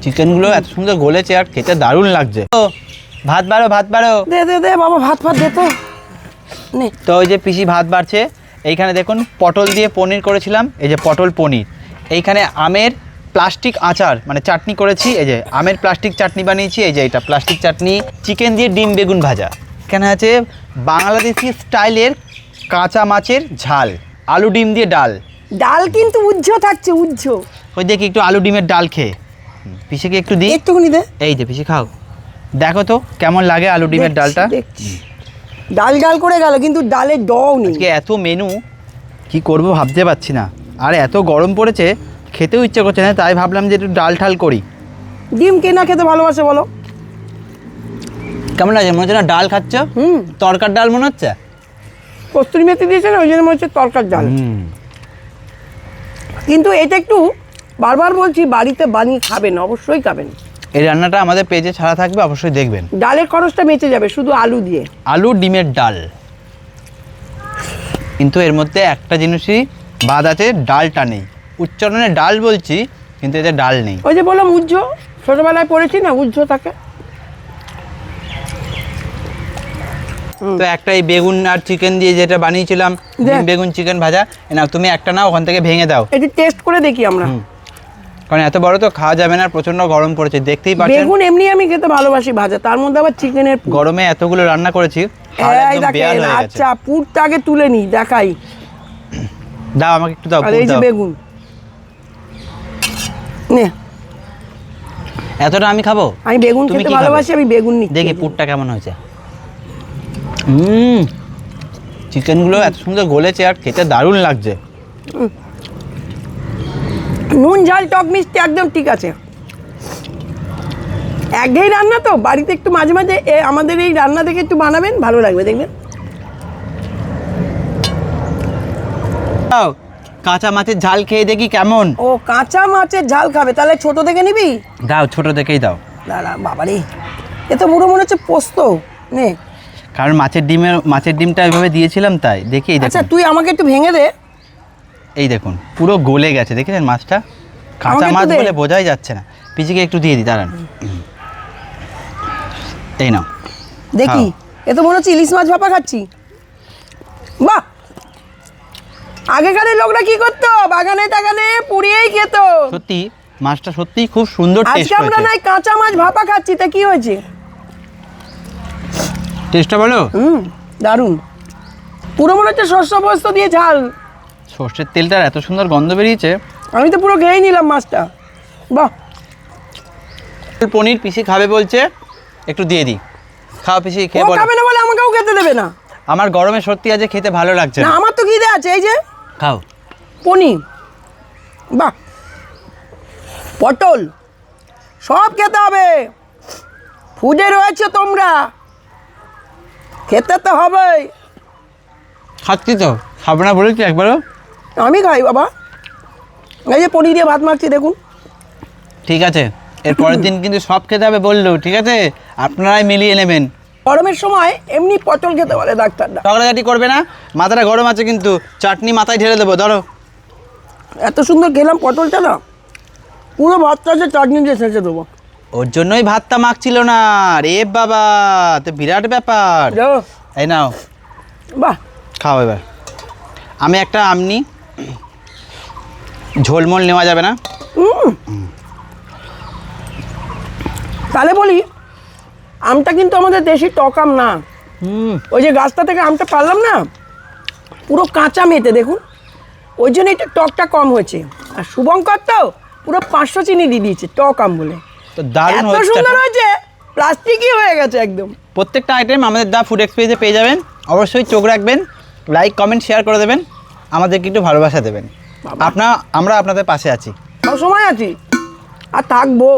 চিকেনগুলো এত সুন্দর গলেছে আর খেতে দারুণ লাগছে। ও ভাত বাড়ো, ভাত বাড়ো। দে দে দে বাবা, ভাত ফাত দে তো। নে। তো ওই যে পিসি ভাত বাড়ছে। এইখানে দেখুন পটল দিয়ে পনির করেছিলাম, এই যে পটল পনির। এইখানে আমের প্লাস্টিক আচার মানে চাটনি করেছি, এই যে আমের প্লাস্টিক চাটনি বানিয়েছি, এই যে এটা প্লাস্টিক চাটনি। চিকেন দিয়ে ডিম বেগুন ভাজা। এখানে আছে বাংলাদেশি স্টাইলের কাঁচা মাছের ঝাল, আলু ডিম দিয়ে ডাল। ডাল কিন্তু উজ্জ থাকছে, উজ্জ। ওই দেখি একটু আলু ডিমের ডাল খেয়ে পিসিকে একটু দিই। একটুখানি দে। এই যে পিসি খাও, দেখো তো কেমন লাগে আলু ডিমের ডালটা। ডাল ডাল করে গেল কিন্তু ডালের ডও নেই। আজকে এত মেনু কি করব ভাবতে পারছি না, আর এত গরম পড়েছে খেতেও ইচ্ছে করছে না, তাই ভাবলাম যে একটু ডাল ঠাল করি। ডিম কে না খেতে ভালোবাসে বলো? কেমন লাগে? মনে হচ্ছে না ডাল খাচ্ছ? তরকার ডাল মনে হচ্ছে। কস্তুরি মেথি দিয়েছে না, ওই জন্য মনে হচ্ছে তরকার ডাল। কিন্তু এটা একটু বারবার বলছি, বাড়িতে বানিয়ে খাবেন, অবশ্যই খাবেন। এই রান্নাটা আমাদের পেজে ছাড়া থাকবে, অবশ্যই দেখবেন। ডালের খরচটা বেঁচে যাবে শুধু আলু দিয়ে। আলু ডিমের ডাল। কিন্তু এর মধ্যে একটা জিনিসই বাদ আছে, ডালটা নেই। উচ্চারণে ডাল বলছি কিন্তু এতে ডাল নেই। ওই যে বললাম উজ্জ, ছোটবেলায় পড়েছি না, উজ্জ থাকে। তো একটা এই বেগুন আর চিকেন দিয়ে যেটা বানিয়েছিলাম, ডিম বেগুন চিকেন ভাজা, না তুমি একটা না ওখান থেকে ভেঙে দাও, একটু টেস্ট করে দেখি আমরা। কারণ এত বড় তো খাওয়া যাবে না, প্রচন্ড গরম পড়েছে, দেখতেই পাচ্ছেন। বেগুন এমনি আমি খেতে ভালোবাসি ভাজা, তার মধ্যে আবার চিকেনের পুর। গরমে এতগুলো রান্না করেছি, আচ্ছা পুরটা আগে তুলে নি, দেখাই। দাও আমাকে একটু দাও। আর এই যে বেগুন নে। এতটা আমি খাবো? আমি বেগুন খেতে ভালোবাসি, আমি বেগুন নিচ্ছি। দেখি পুরটা কেমন হয়েছে। চিকেনগুলো এত সুন্দর গলেছে আর খেতে দারুণ লাগছে। নুন ঝাল টক মিষ্টি একদম ঠিক আছে। একঘেয়ে রান্না তো, বাড়িতে একটু মাঝে মাঝে আমাদের এই রান্না দেখে একটু বানাবেন, ভালো লাগবে দেখবেন। কাঁচা মাছের ঝাল খেয়ে দেখি কেমন। ও কাঁচা মাছের ঝাল খাবে, তাহলে ছোট দেখে নিবি। দাও, ছোট দেখেই দাও। দাঁড়া বাবারে, এ তো পুরো মনে হচ্ছে পোস্ত। নে। কারণ মাছের ডিমটা এইভাবে দিয়েছিলাম তাই। দেখি এই আচ্ছা দেখুন, তুই আমাকে একটু ভেঙে দে। এই দেখুন পুরো গলে গেছে, দেখেছেন মাছটা? কাঁচা মাছ বলে বোঝাই যাচ্ছে না। পিচিকে একটু দিয়ে দিই, দাঁড়ান। এই নাও দেখি। এ তো মনে হচ্ছে ইলিশ মাছ ভাপা খাচ্ছি। বাহ, আগেকারের লোকরা কি করতো, বাগানে টাগানে পুড়িয়েই খেত। সত্যি মাছটা সত্যি খুব সুন্দর টেস্ট আজকে আমরা হয়েছে। নাই কাঁচা মাছ ভাপা খাচ্ছি, তা কি হয়েছে? টেস্টটা বলো। দারুণ। পুরো মনে হচ্ছে শস্য পোস্ত দিয়ে ঝাল। সর্ষের তেলটার এত সুন্দর গন্ধ বেরিয়েছে। আমি তো পুরো খেয়েই নিলাম মাছটা। বাহ। পনির পিসি খাবে বলছে, একটু দিয়ে দিই। খাও পিসি, খেয়ে বলো। খাবে না বলে আমাকেও খেতে দেবে না। আমার গরমে সত্যি আজ খেতে ভালো লাগছে না, না। আমার তো খিদে আছে। এই যে খাও পনির, বাহ, পটল সব খেতে হবে। ফুডে রয়েছে তোমরা, খেতে তো হবেই। খাচ্ছি তো, খাবো না বলেছি একবারও? আমি খাই বাবা। এই যে পনির দিয়ে ভাত মাখছি দেখুন। ঠিক আছে, এর পরের দিন কিন্তু সব খেতে হবে বললো, ঠিক আছে? আপনারাই মিলিয়ে নেবেন। গরমের সময় এমনি পটল খেতে বলে ডাক্তাররা। ঝগড়াঝাটি করবে না, মাথাটা গরম আছে কিন্তু। চাটনি মাথায় ঢেলে দেবো, ধরো। এত সুন্দর খেলাম পটলটা না, পুরো ভাতটা চাটনি দিয়ে ছেঁচে দেবো। ওর জন্যই ভাতটা মাখছিল না রে বাবা, তো বিরাট ব্যাপার। এই নাও, বাহ, খাও এবার। আমি একটা আম নি, ঝোলমোল নেওয়া যাবে না। তাহলে বলি, আমটা কিন্তু আমাদের দেশি টক আম না। ওই যে গাছটা থেকে আমটা পারলাম না, পুরো কাঁচা মেতে দেখুন, ওই জন্য একটু টকটা কম হয়েছে। আর শুভঙ্কর তো পুরো 500 চিনি দিয়ে দিয়েছে টক আম বলে। তো দারুণ এত সুন্দর হয়েছে, প্লাস্টিকই হয়ে গেছে একদম। প্রত্যেকটা আইটেম আমাদের দা ফুড এক্সপ্রেসে পেয়ে যাবেন। অবশ্যই চোখ রাখবেন, লাইক কমেন্ট শেয়ার করে দেবেন, আমাদেরকে একটু ভালোবাসা দেবেন। আমরা আপনাদের পাশে আছি, সব সময় আছি আর থাকবো।